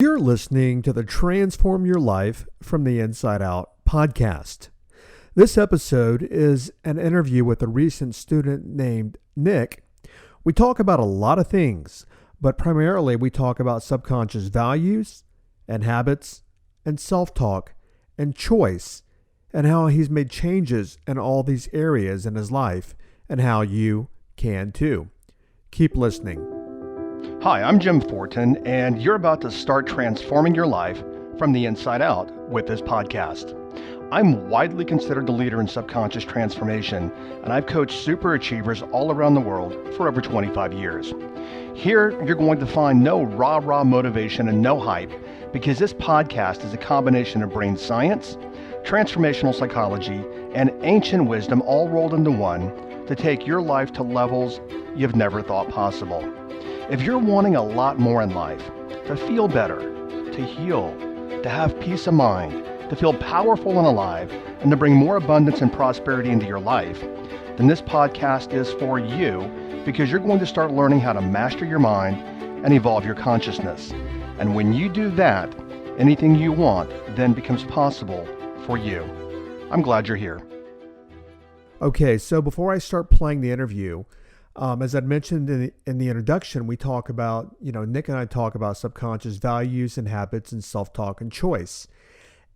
You're listening to the Transform Your Life from the Inside Out podcast. This episode is an interview with a recent student named Nick. We talk about a lot of things, but primarily we talk about subconscious values and habits and self-talk and choice and how he's made changes in all these areas in his life and how you can too. Keep listening. Hi, I'm Jim Fortin, and you're about to start transforming your life from the inside out with this podcast. I'm widely considered the leader in subconscious transformation, and I've coached super achievers all around the world for over 25 years. Here, you're going to find no rah-rah motivation and no hype, because this podcast is a combination of brain science, transformational psychology, and ancient wisdom all rolled into one to take your life to levels you've never thought possible. If you're wanting a lot more in life, to feel better, to heal, to have peace of mind, to feel powerful and alive, and to bring more abundance and prosperity into your life, then this podcast is for you, because you're going to start learning how to master your mind and evolve your consciousness. And when you do that, anything you want then becomes possible for you. I'm glad you're here. Okay, so before I start playing the interview, as I'd mentioned in the introduction, we talk about, Nick and I talk about subconscious values and habits and self-talk and choice.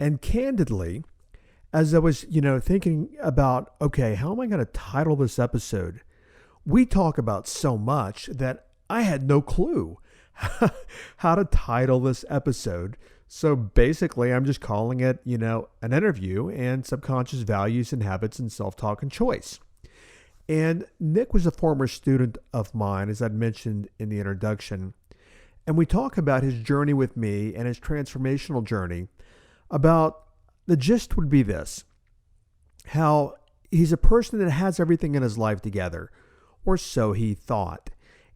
And candidly, as I was, thinking about, okay, how am I going to title this episode? We talk about so much that I had no clue how to title this episode. So basically, I'm just calling it, an interview and subconscious values and habits and self-talk and choice. And Nick was a former student of mine, as I'd mentioned in the introduction. And we talk about his journey with me and his transformational journey. About the gist would be this: how he's a person that has everything in his life together, or so he thought.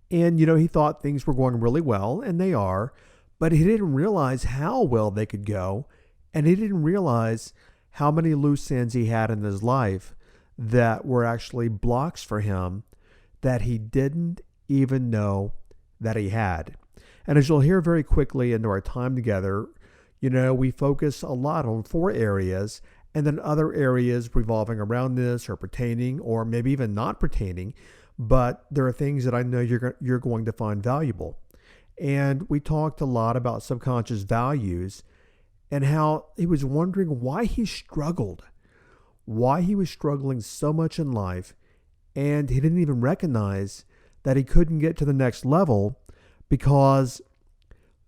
And, he thought things were going really well, and they are, but he didn't realize how well they could go. And he didn't realize how many loose ends he had in his life that were actually blocks for him that he didn't even know that he had. And as you'll hear very quickly into our time together, we focus a lot on 4 areas, and then other areas revolving around this or pertaining, or maybe even not pertaining, but there are things that I know you're going to find valuable. And we talked a lot about subconscious values and how he was wondering why he was struggling so much in life, and he didn't even recognize that he couldn't get to the next level because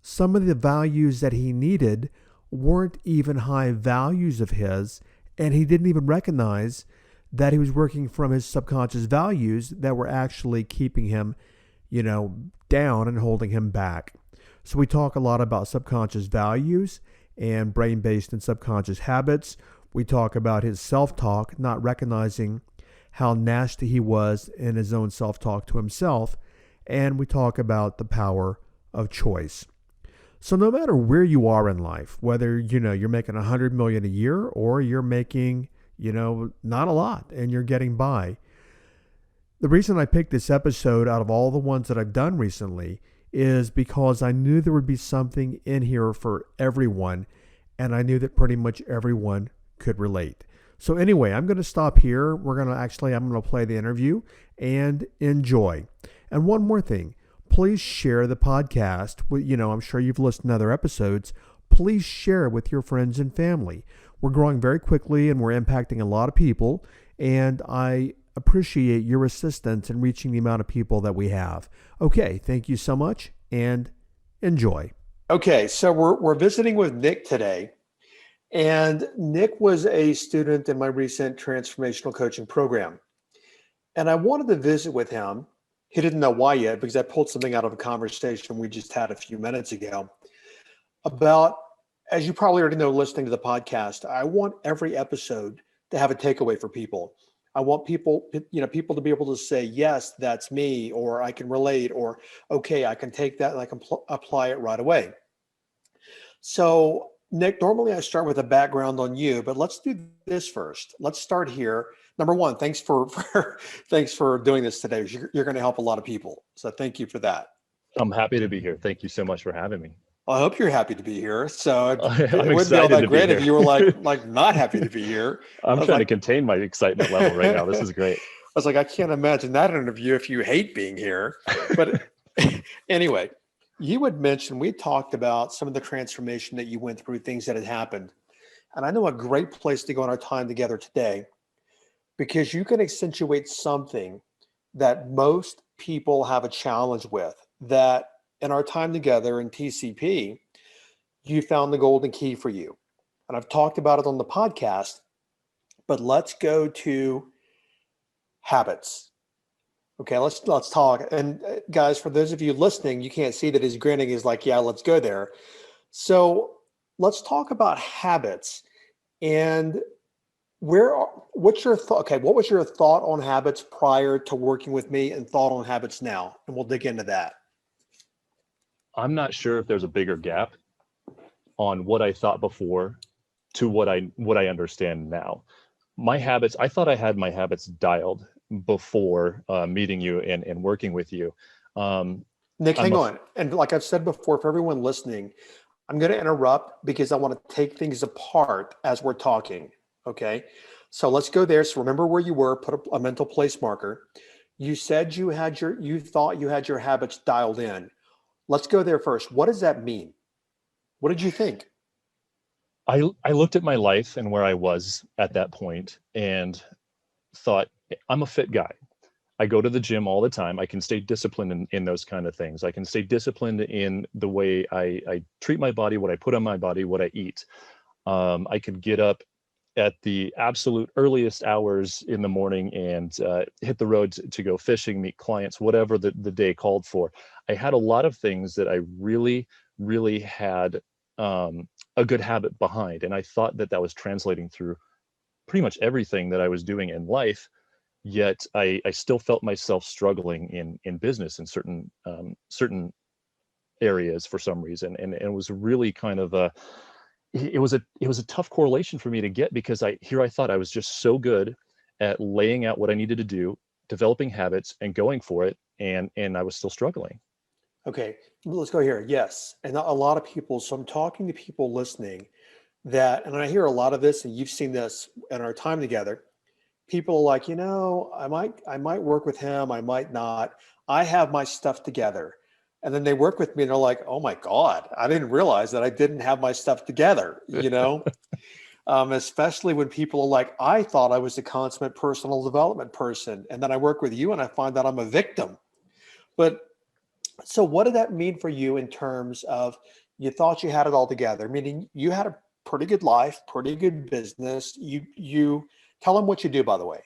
some of the values that he needed weren't even high values of his, and he didn't even recognize that he was working from his subconscious values that were actually keeping him, down and holding him back. So we talk a lot about subconscious values and brain-based and subconscious habits. We talk about his self-talk, not recognizing how nasty he was in his own self-talk to himself. And we talk about the power of choice. So no matter where you are in life, whether, you're making $100 million a year or you're making, not a lot and you're getting by. The reason I picked this episode out of all the ones that I've done recently is because I knew there would be something in here for everyone. And I knew that pretty much everyone could relate. So anyway, I'm going to stop here. I'm going to play the interview and enjoy. And one more thing, please share the podcast. I'm sure you've listened to other episodes. Please share it with your friends and family. We're growing very quickly and we're impacting a lot of people. And I appreciate your assistance in reaching the amount of people that we have. Okay, thank you so much and enjoy. Okay, so we're visiting with Nick today. And Nick was a student in my recent transformational coaching program. And I wanted to visit with him. He didn't know why yet, because I pulled something out of a conversation we just had a few minutes ago about, as you probably already know, listening to the podcast, I want every episode to have a takeaway for people. I want people to be able to say, yes, that's me, or I can relate, or, okay, I can take that and I can apply it right away. So Nick, normally I start with a background on you, but let's do this first. Let's start here. Number one, thanks for thanks for doing this today. You're going to help a lot of people. So thank you for that. I'm happy to be here. Thank you so much for having me. I hope you're happy to be here. So I'm it wouldn't be all excited that to be great if here. you were like not happy to be here. I I'm was trying to like, contain my excitement level right now. This is great. I can't imagine that interview if you hate being here. But anyway, you had mentioned, we talked about some of the transformation that you went through, things that had happened. And I know a great place to go in our time together today, because you can accentuate something that most people have a challenge with, that in our time together in TCP, you found the golden key for you. And I've talked about it on the podcast, but let's go to habits. Okay, let's talk. And guys, for those of you listening, you can't see that he's grinning. He's like, yeah, let's go there. So let's talk about habits. And what's your thought? Okay, what was your thought on habits prior to working with me, and thought on habits now? And we'll dig into that. I'm not sure if there's a bigger gap on what I thought before to what I understand now. My habits, I thought I had my habits dialed before meeting you and working with you. Nick, hang on. And like I've said before, for everyone listening, I'm going to interrupt because I want to take things apart as we're talking. Okay. So let's go there. So remember where you were, put a mental place marker. You said you thought you had your habits dialed in. Let's go there first. What does that mean? What did you think? I looked at my life and where I was at that point and thought, I'm a fit guy. I go to the gym all the time. I can stay disciplined in those kind of things. I can stay disciplined in the way I treat my body, what I put on my body, what I eat. I could get up at the absolute earliest hours in the morning and hit the road to go fishing, meet clients, whatever the day called for. I had a lot of things that I really, really had a good habit behind. And I thought that was translating through pretty much everything that I was doing in life. Yet I still felt myself struggling in business in certain areas for some reason. And it was really kind of it was a tough correlation for me to get, because I thought I was just so good at laying out what I needed to do, developing habits and going for it. And I was still struggling. Okay, let's go here. Yes. And a lot of people, so I'm talking to people listening that, and I hear a lot of this, and you've seen this in our time together. People are like, I might work with him, I might not. I have my stuff together. And then they work with me and they're like, oh my God, I didn't realize that I didn't have my stuff together, especially when people are like, I thought I was a consummate personal development person. And then I work with you and I find that I'm a victim. But so what did that mean for you in terms of, you thought you had it all together, meaning you had a pretty good life, pretty good business. You tell them what you do, by the way.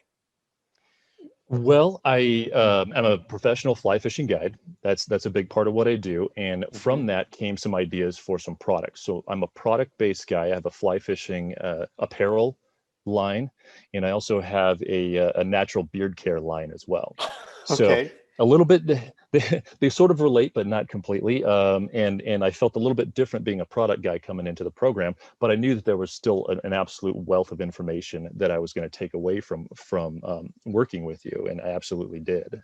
Well, I am a professional fly fishing guide. That's a big part of what I do. And from that came some ideas for some products. So I'm a product-based guy. I have a fly fishing apparel line, and I also have a natural beard care line as well. Okay. So a little bit, they sort of relate, but not completely. And I felt a little bit different being a product guy coming into the program, but I knew that there was still an absolute wealth of information that I was going to take away from working with you. And I absolutely did.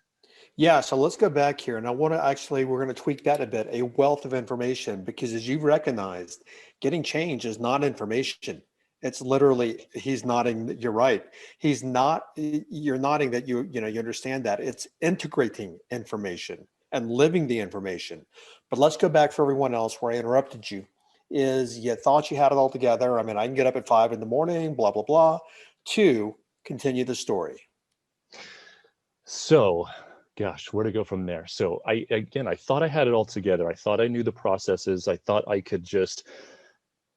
Yeah. So let's go back here. And we're going to tweak that a bit, a wealth of information, because as you've recognized, getting change is not information. It's literally, he's nodding, you're right. You're nodding that you understand that. It's integrating information and living the information. But let's go back for everyone else where I interrupted you, is you thought you had it all together. I mean, I can get up at 5 a.m, blah, blah, blah, to continue the story. So, gosh, where to go from there? So I thought I had it all together. I thought I knew the processes. I thought I could just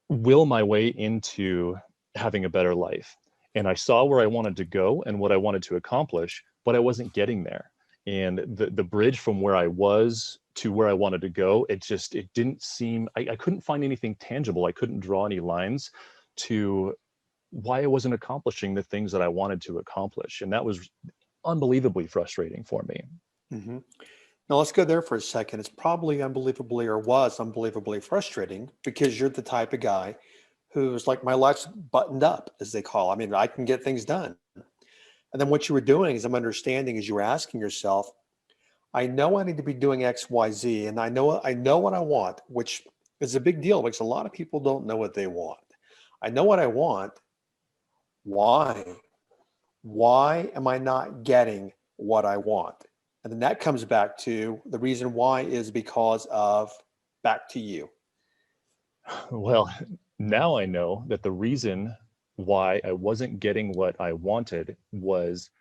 will my way into having a better life. And I saw where I wanted to go and what I wanted to accomplish, but I wasn't getting there. And the bridge from where I was to where I wanted to go, it didn't seem, I couldn't find anything tangible. I couldn't draw any lines to why I wasn't accomplishing the things that I wanted to accomplish. And that was unbelievably frustrating for me. Mm-hmm. Now let's go there for a second. It's probably was unbelievably frustrating, because you're the type of guy who's like, my life's buttoned up, as they call. I mean, I can get things done. And then what you were doing, as I'm understanding, is you were asking yourself, I know I need to be doing X, Y, Z, and I know what I want, which It's a big deal because a lot of people don't know what they want. I know what I want. Why? Why am I not getting what I want? And then that comes back to the reason why is because of back to you. Well, now I know that the reason why I wasn't getting what I wanted was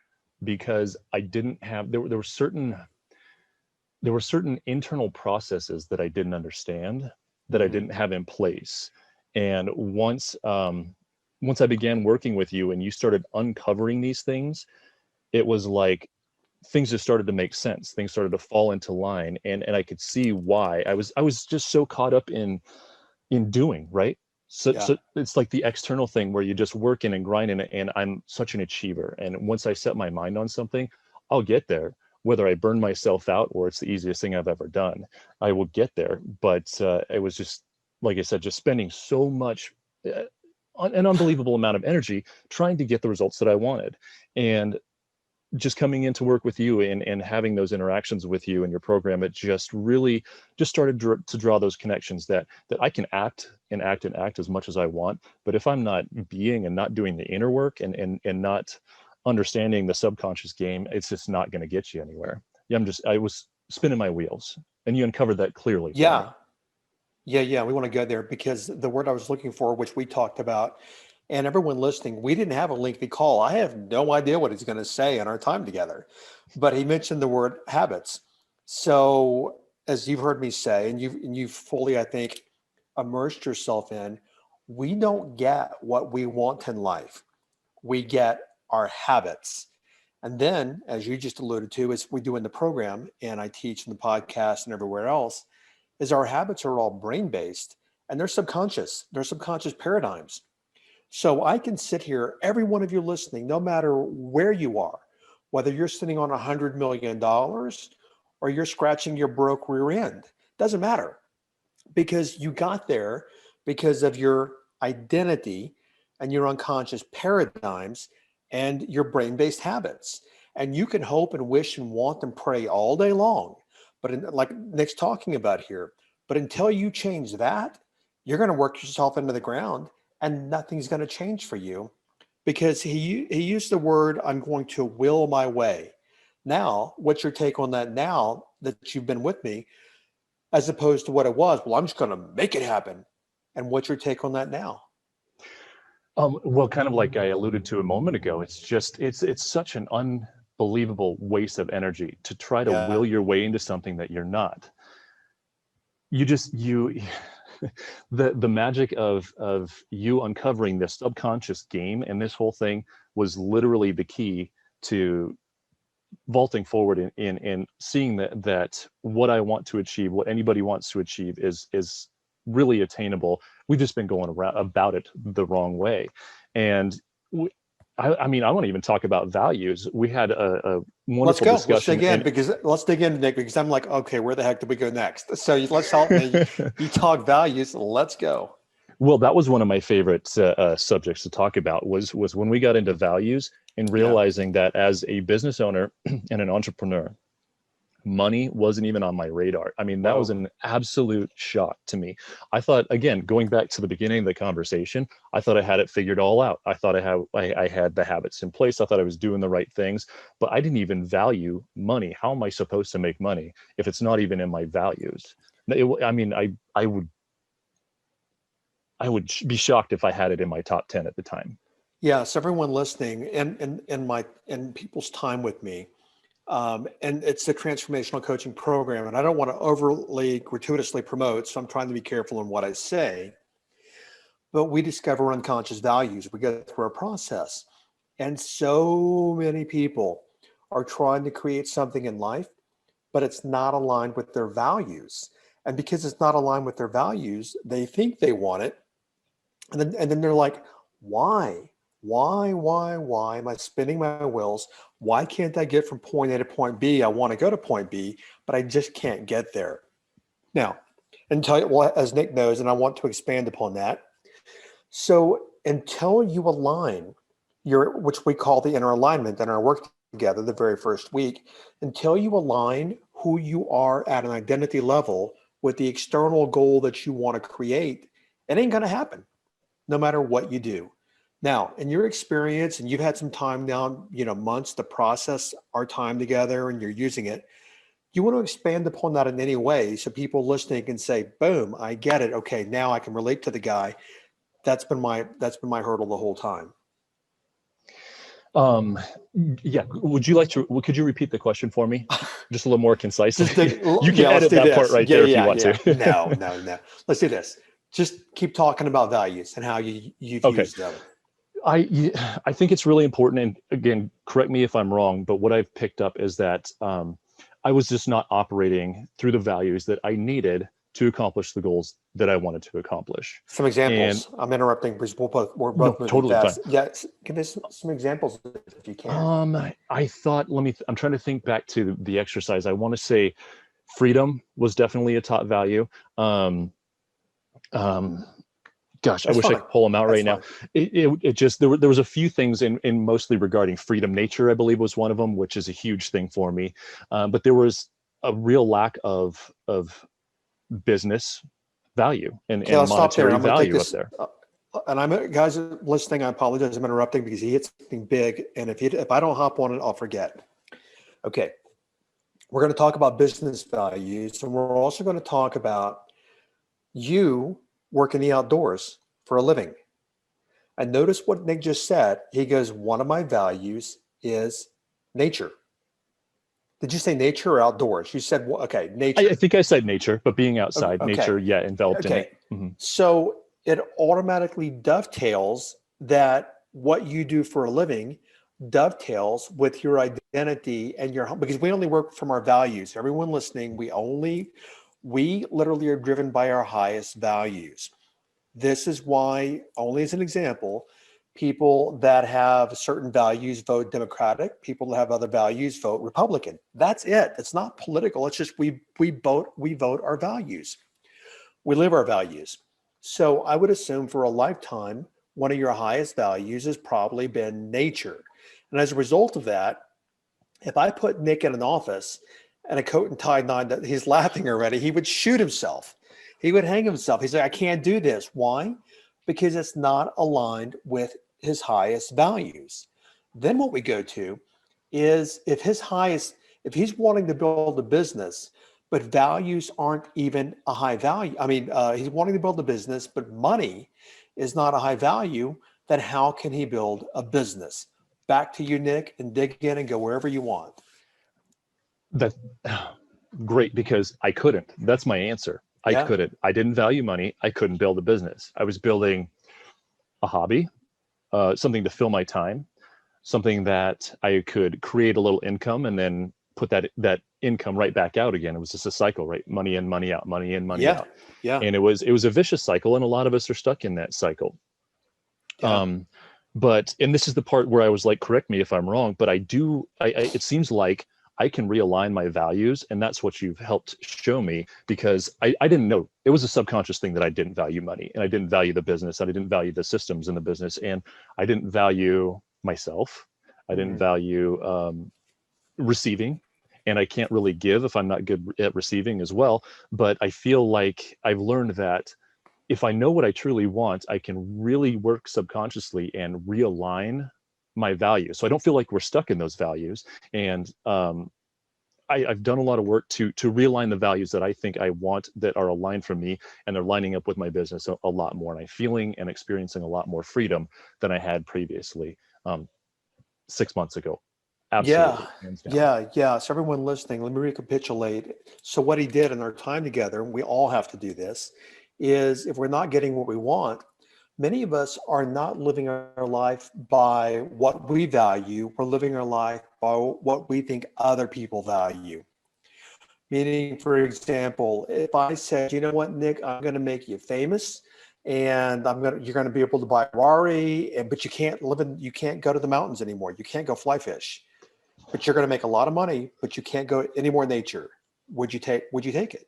because I didn't have, there were certain internal processes that I didn't understand, that I Mhm. didn't have in place. And once I began working with you and you started uncovering these things, it was like things just started to make sense. Things started to fall into line, and I could see why. I was just so caught up in doing, right? So Yeah. so it's like the external thing where you just working and grinding, and I'm such an achiever. And once I set my mind on something, I'll get there. Whether I burn myself out or it's the easiest thing I've ever done, I will get there. But it was just, like I said, just spending so much, an unbelievable amount of energy trying to get the results that I wanted. And just coming into work with you and having those interactions with you and your program, it just really just started to draw those connections that I can act and act and act as much as I want. But if I'm not being and not doing the inner work and not understanding the subconscious game, it's just not going to get you anywhere. Yeah, I was spinning my wheels, and you uncovered that clearly for me. Yeah. Yeah. We want to go there because the word I was looking for, which we talked about, and everyone listening, we didn't have a lengthy call. I have no idea what he's going to say in our time together, but he mentioned the word habits. So, as you've heard me say, and you've fully, I think, immersed yourself in, we don't get what we want in life. We get our habits. And then, as you just alluded to, as we do in the program, and I teach in the podcast and everywhere else, is our habits are all brain based and they're subconscious. They're subconscious paradigms. So I can sit here, every one of you listening, no matter where you are, whether you're sitting on $100 million or you're scratching your broke rear end, doesn't matter because you got there because of your identity and your unconscious paradigms and your brain-based habits. And you can hope and wish and want and pray all day long, but like Nick's talking about here, but until you change that, you're going to work yourself into the ground and nothing's going to change for you because he used the word, I'm going to will my way. Now, what's your take on that now that you've been with me, as opposed to what it was? Well, I'm just going to make it happen. And what's your take on that now? Well, kind of like I alluded to a moment ago, it's such an unbelievable waste of energy to try to Yeah. will your way into something that you're not. You the magic of you uncovering this subconscious game and this whole thing was literally the key to vaulting forward in seeing that what I want to achieve, what anybody wants to achieve is really attainable. We've just been going around about it the wrong way. And I mean, I want to even talk about values. We had a Let's wonderful go. discussion. Let's dig in, Nick, because I'm like, okay, where the heck do we go next? So let's help me. You talk values. Let's go. Well, that was one of my favorite subjects to talk about was when we got into values and Yeah. realizing that as a business owner and an entrepreneur, money wasn't even on my radar. I mean, that was an absolute shock to me. I thought, again, going back to the beginning of the conversation, I thought I had it figured all out. I thought I had the habits in place. I thought I was doing the right things, but I didn't even value money. How am I supposed to make money if it's not even in my values? I mean, I would be shocked if I had it in my top 10 at the time. Yeah. So everyone listening and people's time with me, and it's a transformational coaching program, and I don't want to overly gratuitously promote, so I'm trying to be careful in what I say. But we discover unconscious values. We go through a process, and so many people are trying to create something in life, but it's not aligned with their values. And because it's not aligned with their values, they think they want it, and then they're like, why? Why am I spinning my wheels? Why can't I get from point A to point B? I want to go to point B, but I just can't get there. Now, well, as Nick knows, and I want to expand upon that. So until you align which we call the inner alignment in our work together the very first week, until you align who you are at an identity level with the external goal that you want to create, it ain't going to happen no matter what you do. Now, in your experience, and you've had some time now, months to process our time together and you're using it, you want to expand upon that in any way so people listening can say, boom, I get it. Okay, now I can relate to the guy. That's been my hurdle the whole time. Yeah. Could you repeat the question for me? Just a little more concisely. You can let's edit do that this. part right there if you want to. No. Let's do this. Just keep talking about values and how you use them. I think it's really important. And again, correct me if I'm wrong, but what I've picked up is that I was just not operating through the values that I needed to accomplish the goals that I wanted to accomplish. Some examples. I'm interrupting because we're both moving totally fast. fine. Yeah, give us some examples if you can. I thought, I'm trying to think back to the exercise. I want to say freedom was definitely a top value. Gosh, I wish I could pull them out right now. It just, there was a few things in mostly regarding freedom. Nature, I believe, was one of them, which is a huge thing for me. But there was a real lack of business value and monetary value up there. And guys listening, I apologize, I'm interrupting because he hit something big. And if I don't hop on it, I'll forget. Okay. We're going to talk about business values, and we're also going to talk about you work in the outdoors for a living. And notice what Nick just said. He goes, one of my values is nature. Did you say nature or outdoors? You said, okay, nature. I think I said nature, but being outside, okay. Nature, enveloped in it. Mm-hmm. So it automatically dovetails that what you do for a living dovetails with your identity and your home, because we only work from our values. Everyone listening, we literally are driven by our highest values. This is why, only as an example, people that have certain values vote Democratic. People that have other values vote Republican. That's it. It's not political. It's just we vote our values. We live our values. So I would assume for a lifetime, one of your highest values has probably been nature. And as a result of that, if I put Nick in an office and a coat and tie on, he's laughing already, he would shoot himself. He would hang himself. He's like, I can't do this. Why? Because it's not aligned with his highest values. Then what we go to is if he's wanting to build a business, but values aren't even a high value. I mean, he's wanting to build a business, but money is not a high value. Then how can he build a business? Back to you, Nick, and dig in and go wherever you want. That's great, because I couldn't. That's my answer. I couldn't. I didn't value money. I couldn't build a business. I was building a hobby, something to fill my time, something that I could create a little income and then put that income right back out again. It was just a cycle, right? Money in, money out, money in, money out. Yeah. And it was a vicious cycle, and a lot of us are stuck in that cycle. Yeah. And this is the part where I was like, correct me if I'm wrong, but it seems like I can realign my values, and that's what you've helped show me, because I didn't know. It was a subconscious thing that I didn't value money, and I didn't value the business, and I didn't value the systems in the business, and I didn't value myself. I didn't value receiving, and I can't really give if I'm not good at receiving as well. But I feel like I've learned that if I know what I truly want, I can really work subconsciously and realign my values. So I don't feel like we're stuck in those values. And I've done a lot of work to realign the values that I think I want, that are aligned for me, and they're lining up with my business a lot more. And I'm feeling and experiencing a lot more freedom than I had previously 6 months ago. Absolutely. Yeah. So everyone listening, let me recapitulate. So what he did in our time together, and we all have to do this, is if we're not getting what we want, many of us are not living our life by what we value. We're living our life by what we think other people value. Meaning, for example, if I said, you know what, Nick, I'm going to make you famous, and you're going to be able to buy a Ferrari, but you can't go to the mountains anymore. You can't go fly fish, but you're going to make a lot of money, but you can't go any more nature. Would you take it?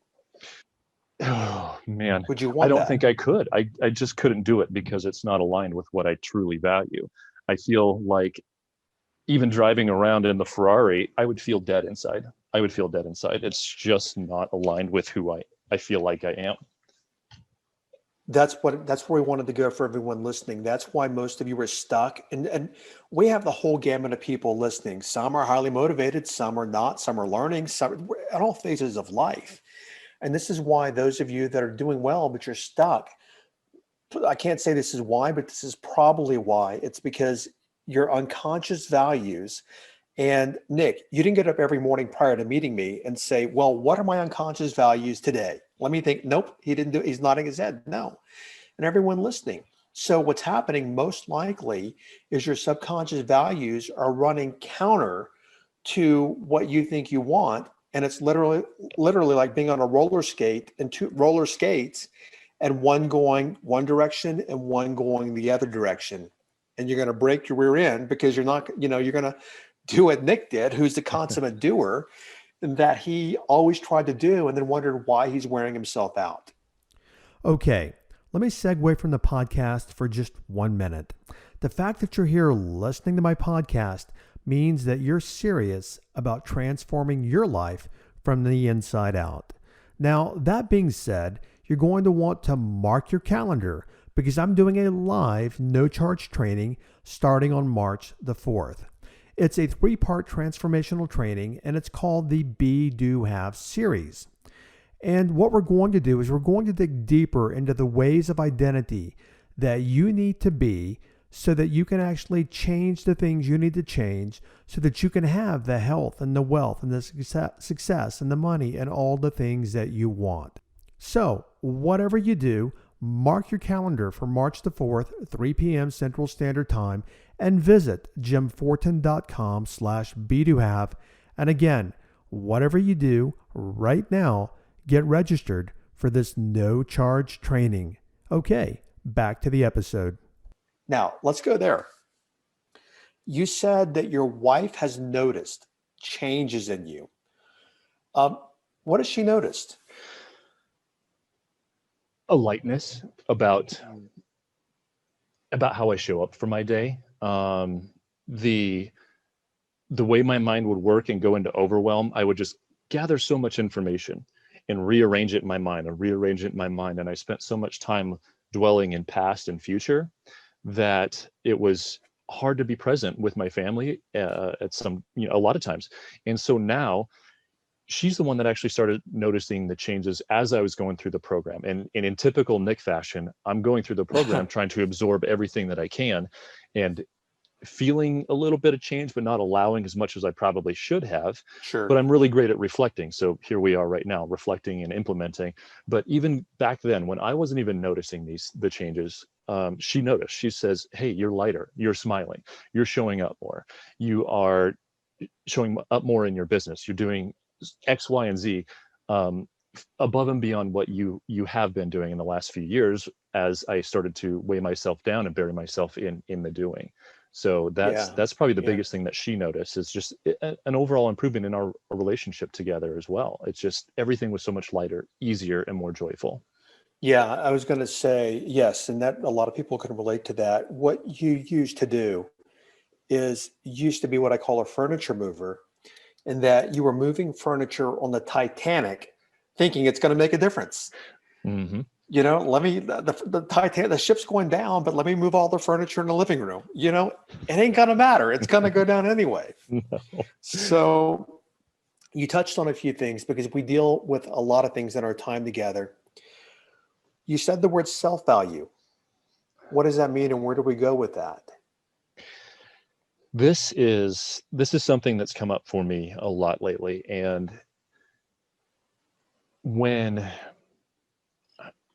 Oh man, would you want I don't that? think I could. I just couldn't do it because it's not aligned with what I truly value. I feel like even driving around in the Ferrari, I would feel dead inside. It's just not aligned with who I I feel like I am. That's where we wanted to go for everyone listening. That's why most of you are stuck. And we have the whole gamut of people listening. Some are highly motivated, some are not, some are learning, some at all phases of life. And this is why those of you that are doing well, but you're stuck, I can't say this is why, but this is probably why. It's because your unconscious values. And Nick, you didn't get up every morning prior to meeting me and say, well, what are my unconscious values today? Let me think. Nope, he didn't do it. He's nodding his head. No. And everyone listening. So what's happening most likely is your subconscious values are running counter to what you think you want. And it's literally like being on a roller skate and two roller skates, and one going one direction and one going the other direction. And you're going to break your rear end because you're not, you're going to do what Nick did, who's the consummate doer, and that he always tried to do and then wondered why he's wearing himself out. Okay, let me segue from the podcast for just 1 minute. The fact that you're here listening to my podcast means that you're serious about transforming your life from the inside out. Now, that being said, you're going to want to mark your calendar because I'm doing a live no-charge training starting on March the 4th. It's a 3-part transformational training, and it's called the Be, Do, Have series. And what we're going to do is we're going to dig deeper into the ways of identity that you need to be so that you can actually change the things you need to change so that you can have the health and the wealth and the success and the money and all the things that you want. So whatever you do, mark your calendar for March the 4th, 3 p.m. Central Standard Time, and visit jimfortin.com/be2have. And again, whatever you do right now, get registered for this no-charge training. Okay, back to the episode. Now, let's go there. You said that your wife has noticed changes in you. What has she noticed? A lightness about how I show up for my day. The way my mind would work and go into overwhelm, I would just gather so much information and rearrange it in my mind. And I spent so much time dwelling in past and future that it was hard to be present with my family at some, a lot of times. And so now she's the one that actually started noticing the changes as I was going through the program. And in typical Nick fashion, I'm going through the program trying to absorb everything that I can and feeling a little bit of change, but not allowing as much as I probably should have. Sure. But I'm really great at reflecting. So here we are right now, reflecting and implementing. But even back then, when I wasn't even noticing the changes, she noticed. She says, hey, you're lighter, you're smiling, you're showing up more, you are showing up more in your business, you're doing X, Y, and Z above and beyond what you have been doing in the last few years as I started to weigh myself down and bury myself in the doing. So that's probably the biggest thing that she noticed is just an overall improvement in our relationship together as well. It's just everything was so much lighter, easier, and more joyful. Yeah, I was going to say yes, and that a lot of people can relate to that. What you used to do is used to be what I call a furniture mover, in that you were moving furniture on the Titanic, thinking it's going to make a difference. Mm-hmm. Let me the Titanic, the ship's going down, but let me move all the furniture in the living room. It ain't going to matter. It's going to go down anyway. No. So you touched on a few things because we deal with a lot of things in our time together. You said the word self-value. What does that mean, and where do we go with that? This is something that's come up for me a lot lately. And when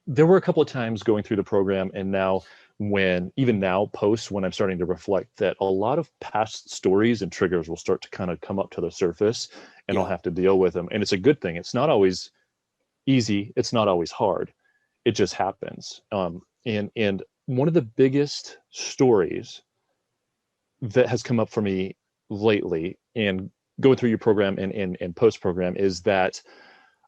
there were a couple of times going through the program, and now when I'm starting to reflect, that a lot of past stories and triggers will start to kind of come up to the surface, and I'll have to deal with them. And it's a good thing. It's not always easy. It's not always hard. It just happens. And one of the biggest stories that has come up for me lately and going through your program and post-program is that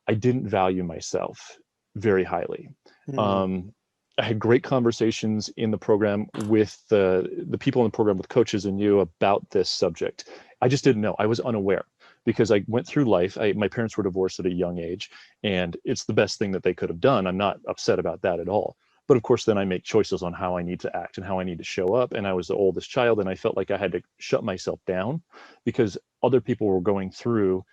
I didn't value myself very highly. Mm. I had great conversations in the program with the people in the program, with coaches and you, about this subject. I just didn't know. I was unaware because I went through life. My parents were divorced at a young age, and it's the best thing that they could have done. I'm not upset about that at all. But of course, then I make choices on how I need to act and how I need to show up. And I was the oldest child, and I felt like I had to shut myself down because other people were going through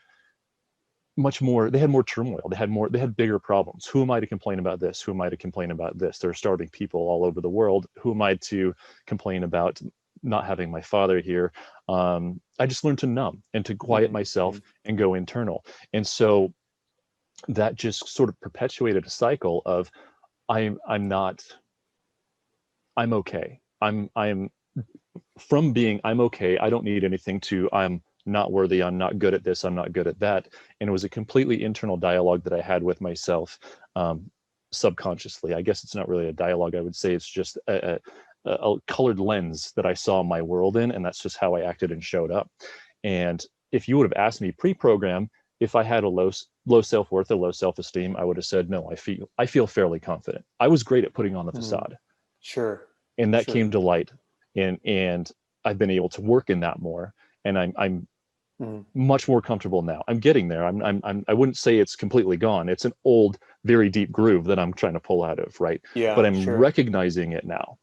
much more. They had more turmoil. They had bigger problems. Who am I to complain about this? Who am I to complain about this? There are starving people all over the world. Who am I to complain about not having my father here? I just learned to numb and to quiet myself and go internal. And so that just sort of perpetuated a cycle of, I'm okay. I'm from being, I'm okay. I don't need anything, to I'm not worthy. I'm not good at this. I'm not good at that. And it was a completely internal dialogue that I had with myself, subconsciously. I guess it's not really a dialogue. I would say it's just a colored lens that I saw my world in. And that's just how I acted and showed up. And if you would have asked me pre-program, if I had a low self-worth, a low self-esteem, I would have said, no, I feel fairly confident. I was great at putting on the facade. Sure. And that came to light. And I've been able to work in that more. And I'm much more comfortable now. I'm getting there. I wouldn't say it's completely gone. It's an old, very deep groove that I'm trying to pull out of, right? Yeah. But I'm recognizing it now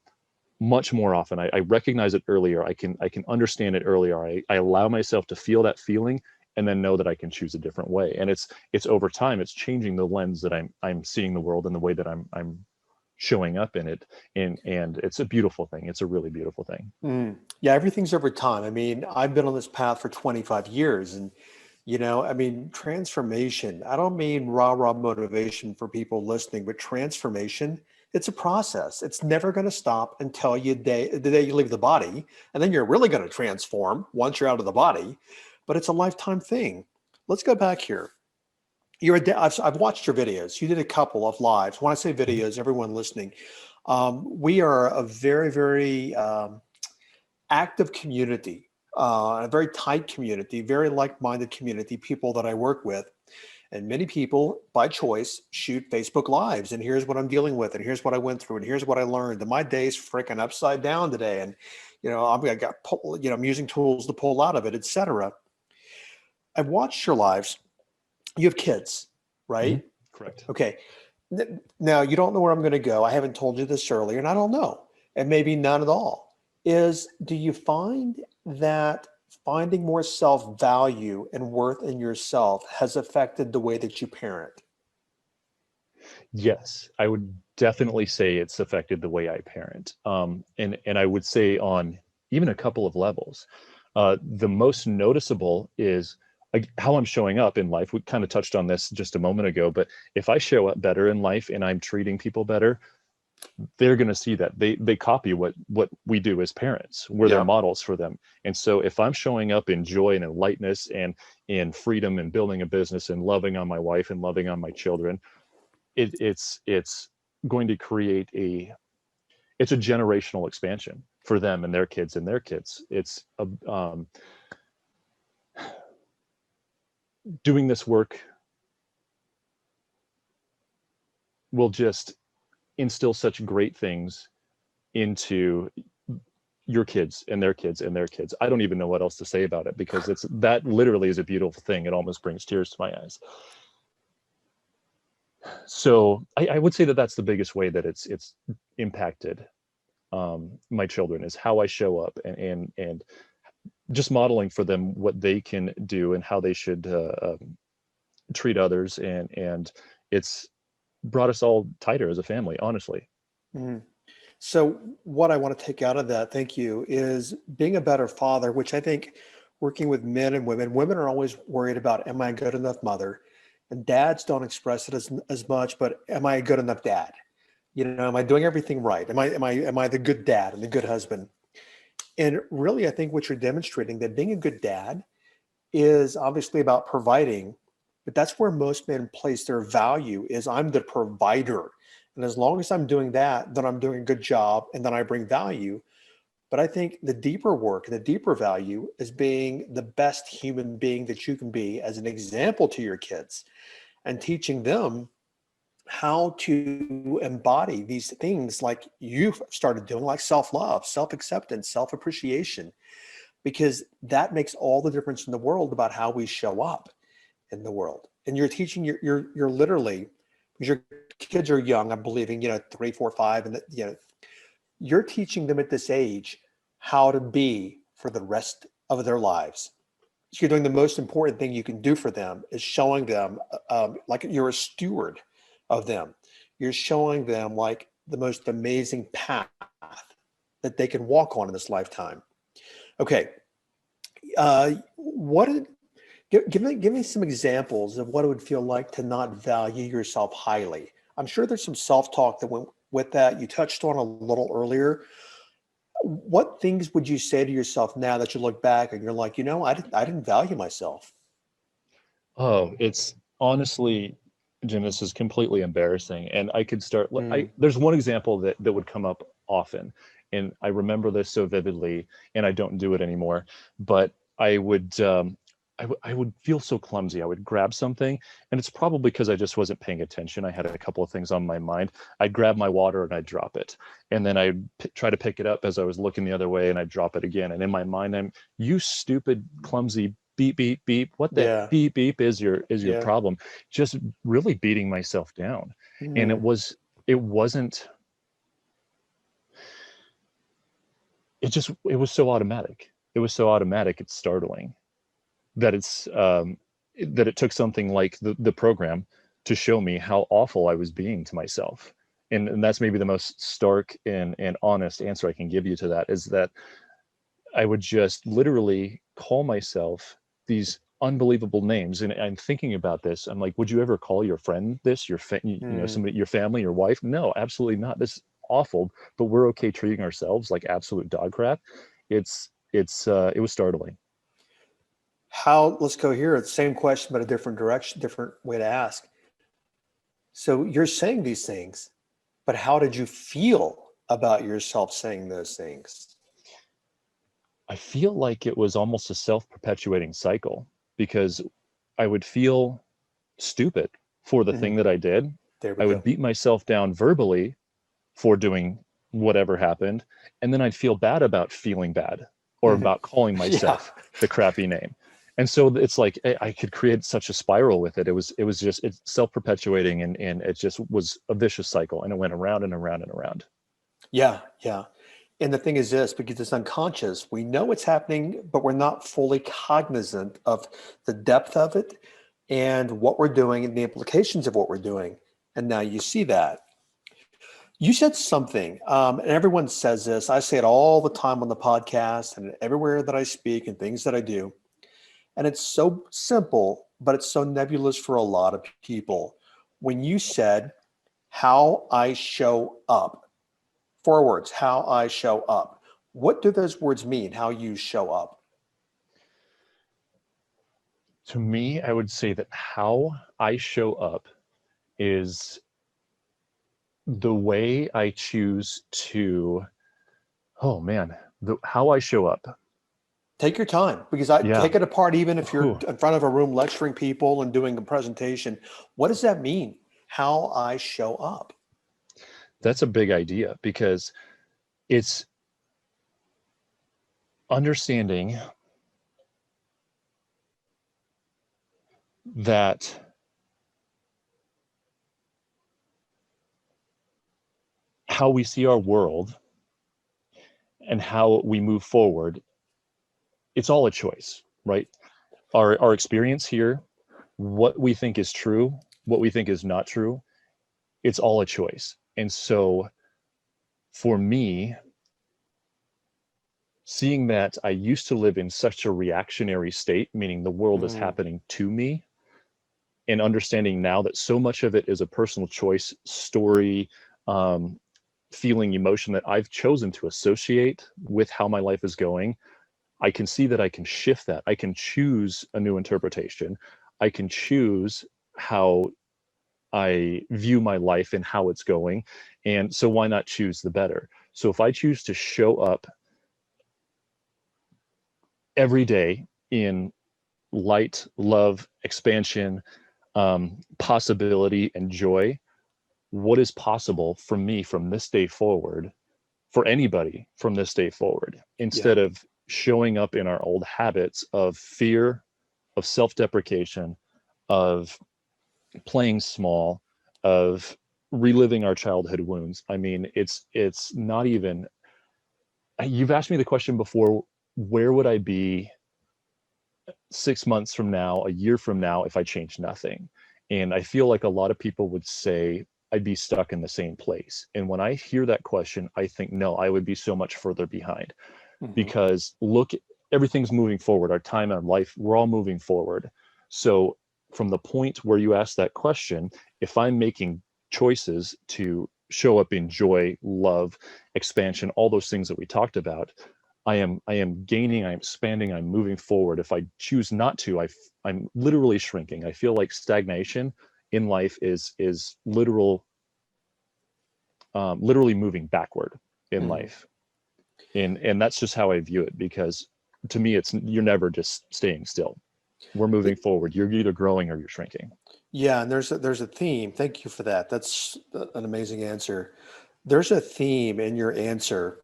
much more often. I recognize it earlier. I can understand it earlier. I allow myself to feel that feeling, and then know that I can choose a different way. And it's over time, it's changing the lens that I'm seeing the world and the way that I'm showing up in it. And it's a beautiful thing. It's a really beautiful thing. Yeah, everything's over time. I mean, I've been on this path for 25 years, and transformation, I don't mean rah motivation for people listening, but transformation, it's a process. It's never going to stop until the day you leave the body. And then you're really going to transform once you're out of the body. But it's a lifetime thing. Let's go back here. I've watched your videos. You did a couple of lives. When I say videos, everyone listening, we are a very, very active community, a very tight community, very like-minded community, people that I work with. And many people, by choice, shoot Facebook Lives. And here's what I'm dealing with. And here's what I went through. And here's what I learned. And my day's freaking upside down today. And, I'm using tools to pull out of it, et cetera. I've watched your lives. You have kids, right? Mm-hmm. Correct. Okay. Now, you don't know where I'm going to go. I haven't told you this earlier, and I don't know. And maybe none at all. Do you find that finding more self-value and worth in yourself has affected the way that you parent? Yes, I would definitely say it's affected the way I parent. And I would say on even a couple of levels. The most noticeable is how I'm showing up in life. We kind of touched on this just a moment ago, but if I show up better in life and I'm treating people better, they're going to see that. They copy what we do as parents. We're their models for them. And so if I'm showing up in joy and in lightness and in freedom and building a business and loving on my wife and loving on my children, it's going to create it's a generational expansion for them and their kids and their kids. It's doing this work will just instill such great things into your kids and their kids and their kids. I don't even know what else to say about it, because that literally is a beautiful thing. It almost brings tears to my eyes. So I would say that that's the biggest way that it's impacted my children, is how I show up and just modeling for them what they can do and how they should treat others. And it's brought us all tighter as a family, honestly. Mm. So what I want to take out of that, thank you, is being a better father, which I think working with men and women are always worried about, am I a good enough mother? And dads don't express it as much, but am I a good enough dad? Am I doing everything right? Am I the good dad and the good husband? And really, I think what you're demonstrating, that being a good dad is obviously about providing, but that's where most men place their value, is I'm the provider. And as long as I'm doing that, then I'm doing a good job and then I bring value. But I think the deeper work, the deeper value is being the best human being that you can be as an example to your kids, and teaching them how to embody these things like you've started doing, like self-love, self-acceptance, self-appreciation. because that makes all the difference in the world about how we show up in the world. And you're teaching, you're literally, because your kids are young, I'm believing, 3, 4, 5, and you're teaching them at this age how to be for the rest of their lives. So you're doing the most important thing you can do for them is showing them like you're a steward of them. You're showing them like the most amazing path that they can walk on in this lifetime. Okay. Give me some examples of what it would feel like to not value yourself highly. I'm sure there's some self-talk that went with that. You touched on a little earlier. What things would you say to yourself now that you look back and you're like, I didn't value myself? Oh, it's honestly, Jim, this is completely embarrassing. And I could start, there's one example that would come up often. And I remember this so vividly, and I don't do it anymore, but I would feel so clumsy. I would grab something, and it's probably because I just wasn't paying attention. I had a couple of things on my mind. I'd grab my water and I'd drop it. And then I'd try to pick it up as I was looking the other way, and I'd drop it again. And in my mind, you stupid, clumsy beep, beep, beep. What the beep, beep is your problem? Just really beating myself down. And it was so automatic. It was so automatic. It's startling that that it took something like the program to show me how awful I was being to myself. And that's maybe the most stark and honest answer I can give you to that, is that I would just literally call myself these unbelievable names. And I'm thinking about this. I'm like, would you ever call your friend this, somebody, your family, your wife? No, absolutely not. This is awful, but we're okay treating ourselves like absolute dog crap. It was startling. Let's go here. It's the same question, but a different direction, different way to ask. So you're saying these things, but how did you feel about yourself saying those things? I feel like it was almost a self-perpetuating cycle, because I would feel stupid for the thing that I did. I would beat myself down verbally for doing whatever happened. And then I'd feel bad about feeling bad, or about calling myself the crappy name. And so it's like, I could create such a spiral with it. It's self-perpetuating, and it just was a vicious cycle, and it went around and around and around. Yeah. Yeah. And the thing is this, because it's unconscious, we know it's happening, but we're not fully cognizant of the depth of it and what we're doing and the implications of what we're doing. And now you see that. You said something, and everyone says this. I say it all the time on the podcast and everywhere that I speak and things that I do. And it's so simple, but it's so nebulous for a lot of people. When you said, how I show up, 4 words, how I show up. What do those words mean, how you show up? To me, I would say that how I show up is the way I choose to, how I show up. Take your time, because take it apart, even if you're in front of a room lecturing people and doing a presentation. What does that mean? How I show up? That's a big idea, because it's understanding that how we see our world and how we move forward, it's all a choice, right? Our experience here, what we think is true, what we think is not true, it's all a choice. And so for me, seeing that I used to live in such a reactionary state, meaning the world is happening to me, and understanding now that so much of it is a personal choice, story, feeling, emotion that I've chosen to associate with how my life is going, I can see that I can shift that. I can choose a new interpretation. I can choose how I view my life and how it's going. And so why not choose the better? So if I choose to show up every day in light, love, expansion, possibility, and joy, what is possible for me from this day forward, for anybody from this day forward, instead of showing up in our old habits of fear, of self-deprecation, of playing small, of reliving our childhood wounds. I mean, it's not even, you've asked me the question before, where would I be 6 months from now, a year from now, if I changed nothing? And I feel like a lot of people would say I'd be stuck in the same place. And when I hear that question, I think, no, I would be so much further behind. Because look, everything's moving forward. Our time and life, we're all moving forward. So from the point where you ask that question, if I'm making choices to show up in joy, love, expansion, all those things that we talked about, I am gaining, I'm expanding, I'm moving forward. If I choose not to, I'm literally shrinking. I feel like stagnation in life is literally moving backward in life. And that's just how I view it, because to me, you're never just staying still. We're moving forward. You're either growing or you're shrinking. Yeah, and there's a theme. Thank you for that. That's an amazing answer. There's a theme in your answer,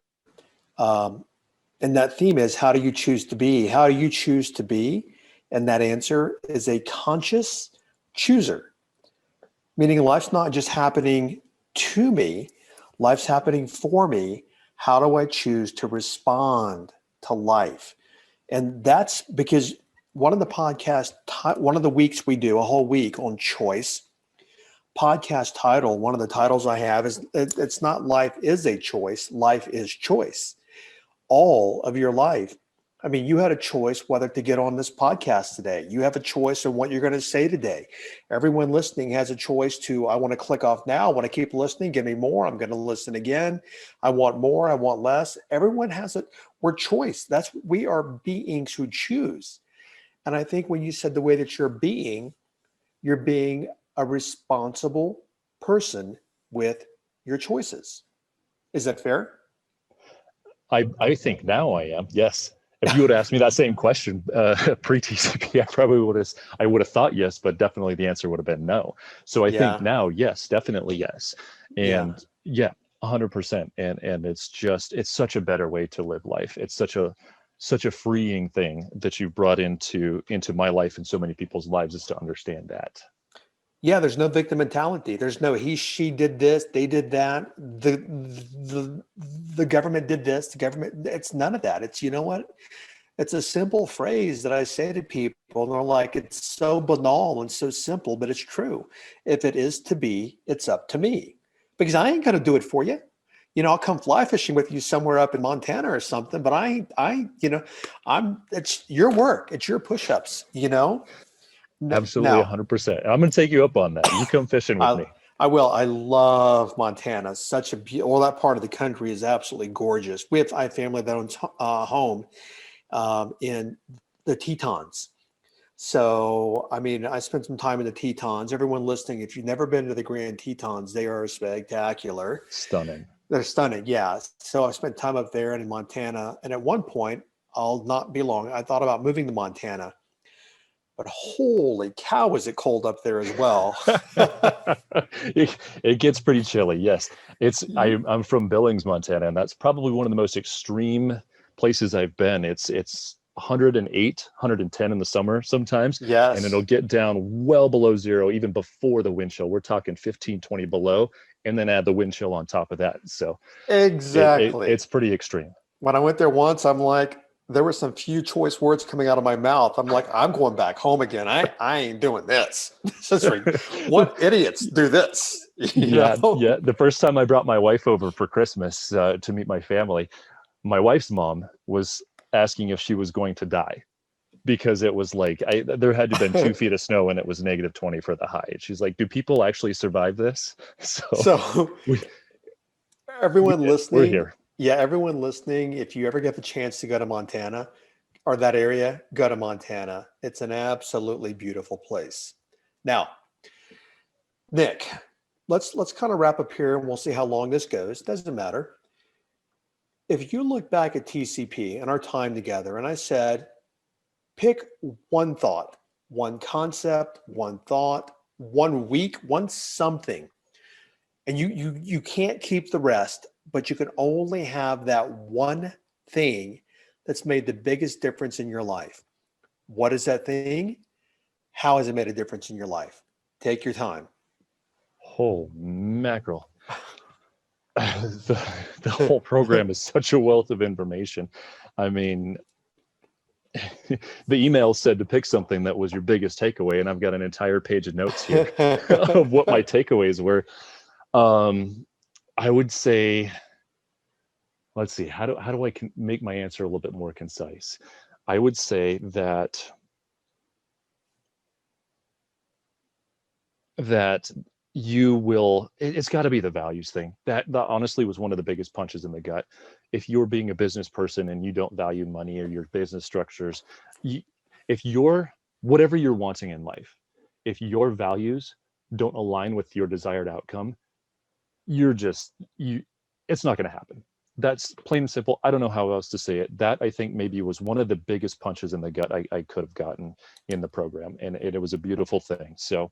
and that theme is, how do you choose to be? How do you choose to be? And that answer is a conscious chooser, meaning life's not just happening to me, life's happening for me. How do I choose to respond to life? And that's because one of the weeks we do, a whole week on choice, podcast title, one of the titles I have is, it's not life is a choice, life is choice. All of your life. I mean, you had a choice whether to get on this podcast today. You have a choice on what you're going to say today. Everyone listening has a choice to, I want to click off now. I want to keep listening. Give me more. I'm going to listen again. I want more. I want less. Everyone has it. We're choice. We are beings who choose. And I think when you said the way that you're being a responsible person with your choices. Is that fair? I think now I am. Yes. If you would ask me that same question pre-TCP, I would have thought yes, but definitely the answer would have been no. So I think now, yes, definitely yes. And 100%. And it's such a better way to live life. It's such a freeing thing that you've brought into my life and so many people's lives, is to understand that. Yeah, there's no victim mentality. There's no she did this, they did that, the government did this, the government. It's none of that. It's, you know what? It's a simple phrase that I say to people, and they're like, it's so banal and so simple, but it's true. If it is to be, it's up to me, because I ain't gonna do it for you. You know, I'll come fly fishing with you somewhere up in Montana or something, but it's your work, it's your push-ups, you know. Absolutely, 100%. I'm going to take you up on that. You come fishing with me. I will. I love Montana. Such a that part of the country is absolutely gorgeous. I have family that owns home in the Tetons. So, I mean, I spent some time in the Tetons. Everyone listening, if you've never been to the Grand Tetons, they are spectacular. Stunning. They're stunning, yeah. So I spent time up there and in Montana. And at one point, I'll not be long, I thought about moving to Montana. But holy cow, is it cold up there as well? It gets pretty chilly. Yes, I'm from Billings, Montana, and that's probably one of the most extreme places I've been. It's 108, 110 in the summer sometimes. Yes. And it'll get down well below zero even before the wind chill. We're talking 15, 20 below, and then add the wind chill on top of that. So exactly, it's pretty extreme. When I went there once, I'm like, there were some few choice words coming out of my mouth. I'm like, I'm going back home again. I ain't doing this. What idiots do this? Yeah. The first time I brought my wife over for Christmas to meet my family, my wife's mom was asking if she was going to die, because it was like, there had to have been 2 feet of snow and it was -20 for the high. And she's like, do people actually survive this? So everyone listening, we're here. Yeah, everyone listening, if you ever get the chance to go to Montana or that area, go to Montana. It's an absolutely beautiful place. Now, Nick, let's kind of wrap up here and we'll see how long this goes. Doesn't matter. If you look back at TCP and our time together, and I said, pick one thought, one concept, one thought, 1 week, one something, and you can't keep the rest, but you can only have that one thing that's made the biggest difference in your life. What is that thing? How has it made a difference in your life? Take your time. Oh, mackerel. The whole program is such a wealth of information. I mean, the email said to pick something that was your biggest takeaway, and I've got an entire page of notes here of what my takeaways were. I would say, let's see, how do I make my answer a little bit more concise? I would say that you will, it's got to be the values thing. That honestly was one of the biggest punches in the gut. If you're being a business person and you don't value money or your business structures, if you're, whatever you're wanting in life, if your values don't align with your desired outcome, it's not going to happen. That's plain and simple. I don't know how else to say it. That, I think, maybe was one of the biggest punches in the gut I could have gotten in the program. And it was a beautiful thing. So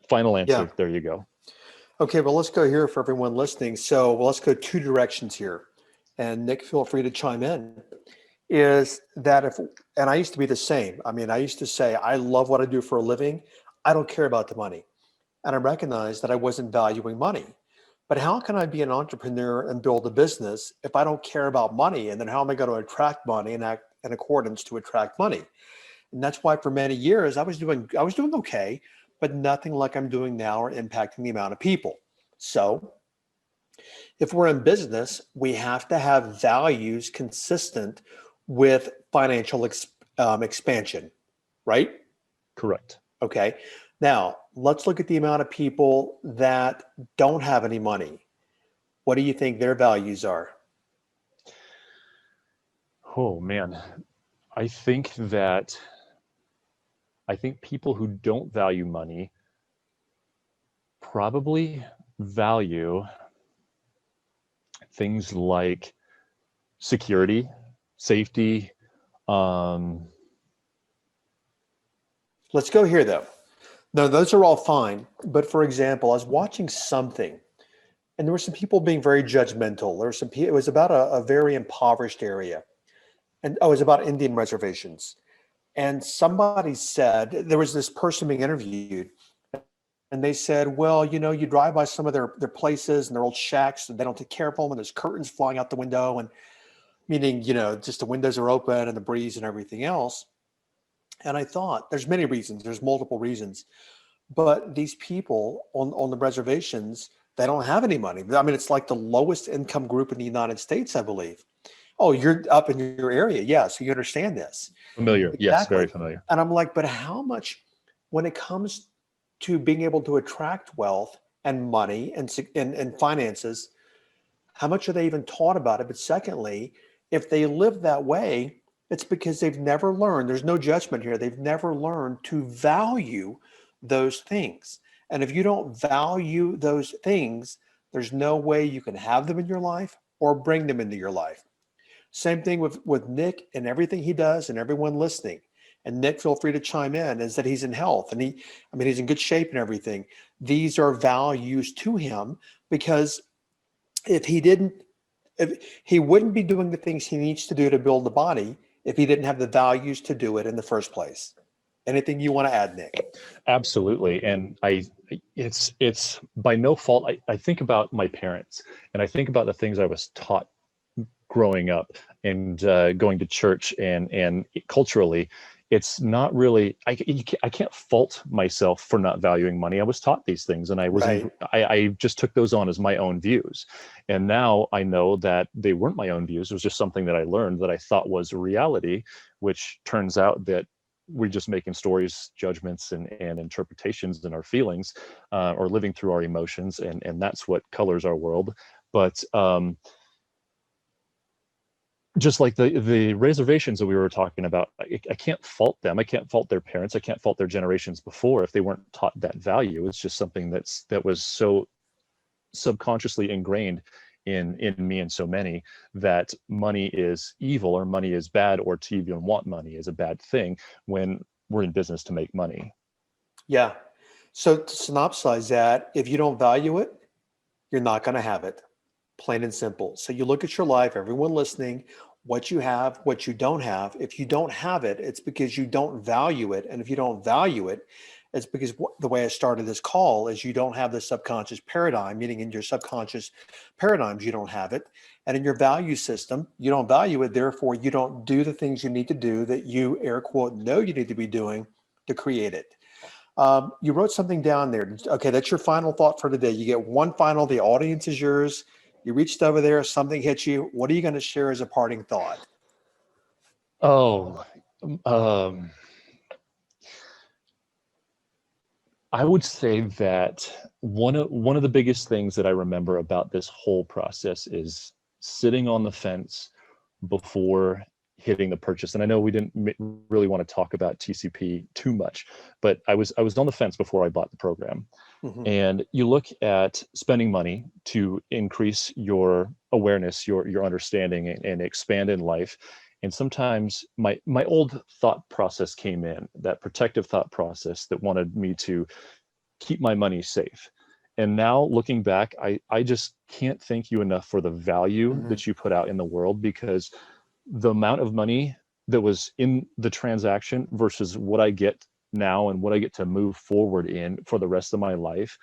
final answer. Yeah. There you go. Okay, well, let's go here for everyone listening. So let's go two directions here. And Nick, feel free to chime in. Is that and I used to be the same. I mean, I used to say, I love what I do for a living. I don't care about the money. And I recognized that I wasn't valuing money. But how can I be an entrepreneur and build a business if I don't care about money? And then how am I going to attract money and act in accordance to attract money? And that's why for many years I was doing okay, but nothing like I'm doing now or impacting the amount of people. So if we're in business, we have to have values consistent with financial expansion, right? Correct. Okay. Now, let's look at the amount of people that don't have any money. What do you think their values are? Oh, man. I think people who don't value money probably value things like security, safety. Let's go here, though. No, those are all fine. But for example, I was watching something, and there were some people being very judgmental. There were some people, it was about a very impoverished area. And it was about Indian reservations. And somebody said, there was this person being interviewed, and they said, well, you drive by some of their places and their old shacks, and they don't take care of them, and there's curtains flying out the window, and meaning, just the windows are open and the breeze and everything else. And I thought, there's many reasons, there's multiple reasons, but these people on the reservations, they don't have any money. I mean, it's like the lowest income group in the United States, I believe. Oh, you're up in your area. Yeah. So you understand this. Familiar. Exactly. Yes, very familiar. And I'm like, but how much, when it comes to being able to attract wealth and money and finances, how much are they even taught about it? But secondly, if they live that way, it's because they've never learned, there's no judgment here. They've never learned to value those things. And if you don't value those things, there's no way you can have them in your life or bring them into your life. Same thing with Nick and everything he does and everyone listening. And Nick, feel free to chime in, is that he's in health and he's in good shape and everything. These are values to him, because if he wouldn't be doing the things he needs to do to build the body if he didn't have the values to do it in the first place. Anything you want to add, Nick? Absolutely. And it's by no fault. I think about my parents, and I think about the things I was taught growing up and going to church, and culturally, it's not really, I can't fault myself for not valuing money. I was taught these things, and I just took those on as my own views. And now I know that they weren't my own views. It was just something that I learned that I thought was reality, which turns out that we're just making stories, judgments, and interpretations in our feelings, or living through our emotions. And that's what colors our world. But just like the reservations that we were talking about, I can't fault them. I can't fault their parents. I can't fault their generations before if they weren't taught that value. It's just something that was so subconsciously ingrained in me and so many, that money is evil or money is bad, or to even want money is a bad thing when we're in business to make money. Yeah. So to synopsize that, if you don't value it, you're not going to have it. Plain and simple. So you look at your life, everyone listening, what you have, what you don't have. If you don't have it, it's because you don't value it. And if you don't value it, it's because the way I started this call is you don't have the subconscious paradigm, meaning in your subconscious paradigms, you don't have it. And in your value system, you don't value it. Therefore, you don't do the things you need to do that you, air quote, know you need to be doing to create it. You wrote something down there. Okay, that's your final thought for today. You get one final, the audience is yours. You reached over there, something hit you. What are you going to share as a parting thought? I would say that one of the biggest things that I remember about this whole process is sitting on the fence before hitting the purchase. And I know we didn't really want to talk about TCP too much, but I was on the fence before I bought the program. Mm-hmm. And you look at spending money to increase your awareness, your understanding, and expand in life. And sometimes my old thought process came in, that protective thought process that wanted me to keep my money safe. And now looking back, I just can't thank you enough for the value mm-hmm. that you put out in the world, because the amount of money that was in the transaction versus what I get now and what I get to move forward in for the rest of my life,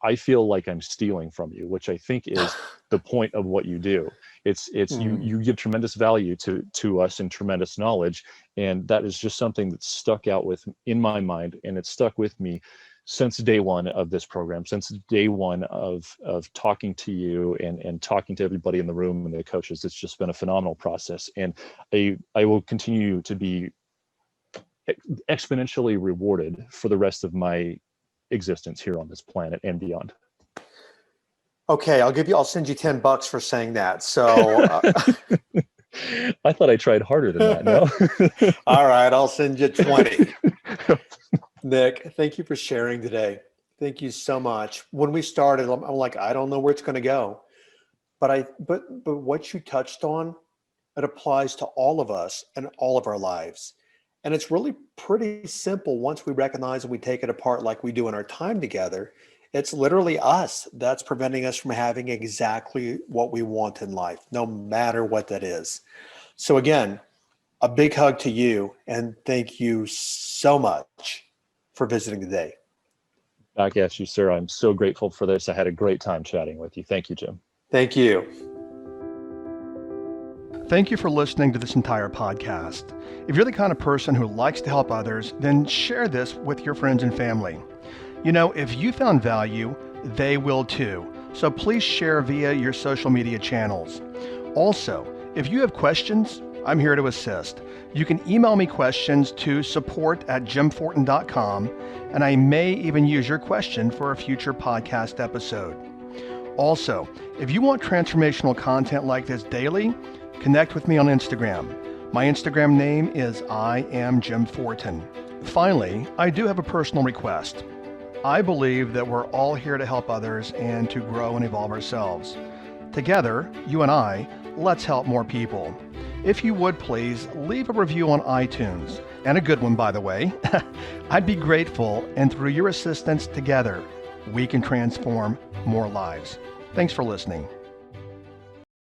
I feel like I'm stealing from you, which I think is the point of what you do. It's you give tremendous value to us and tremendous knowledge. And that is just something that stuck out in my mind. And it's stuck with me since day one of this program, since day one of talking to you and talking to everybody in the room and the coaches. It's just been a phenomenal process. And I will continue to be exponentially rewarded for the rest of my existence here on this planet and beyond. Okay, I'll send you $10 for saying that. So I thought I tried harder than that. No. All right, I'll send you 20. Nick, thank you for sharing today. Thank you so much. When we started, I'm like, I don't know where it's going to go, but what you touched on, it applies to all of us and all of our lives. And it's really pretty simple once we recognize and we take it apart like we do in our time together. It's literally us that's preventing us from having exactly what we want in life, no matter what that is. So again, a big hug to you, and thank you so much for visiting today. Back at you, sir. I'm so grateful for this. I had a great time chatting with you. Thank you, Jim. Thank you. Thank you for listening to this entire podcast. If you're the kind of person who likes to help others, then share this with your friends and family. You know, if you found value, they will too. So please share via your social media channels. Also, if you have questions, I'm here to assist. You can email me questions to support@jimfortin.com, and I may even use your question for a future podcast episode. Also, if you want transformational content like this daily, connect with me on Instagram. My Instagram name is I am Jim Fortin. Finally, I do have a personal request. I believe that we're all here to help others and to grow and evolve ourselves. Together, you and I, let's help more people. If you would please leave a review on iTunes, and a good one, by the way. I'd be grateful, and through your assistance together, we can transform more lives. Thanks for listening.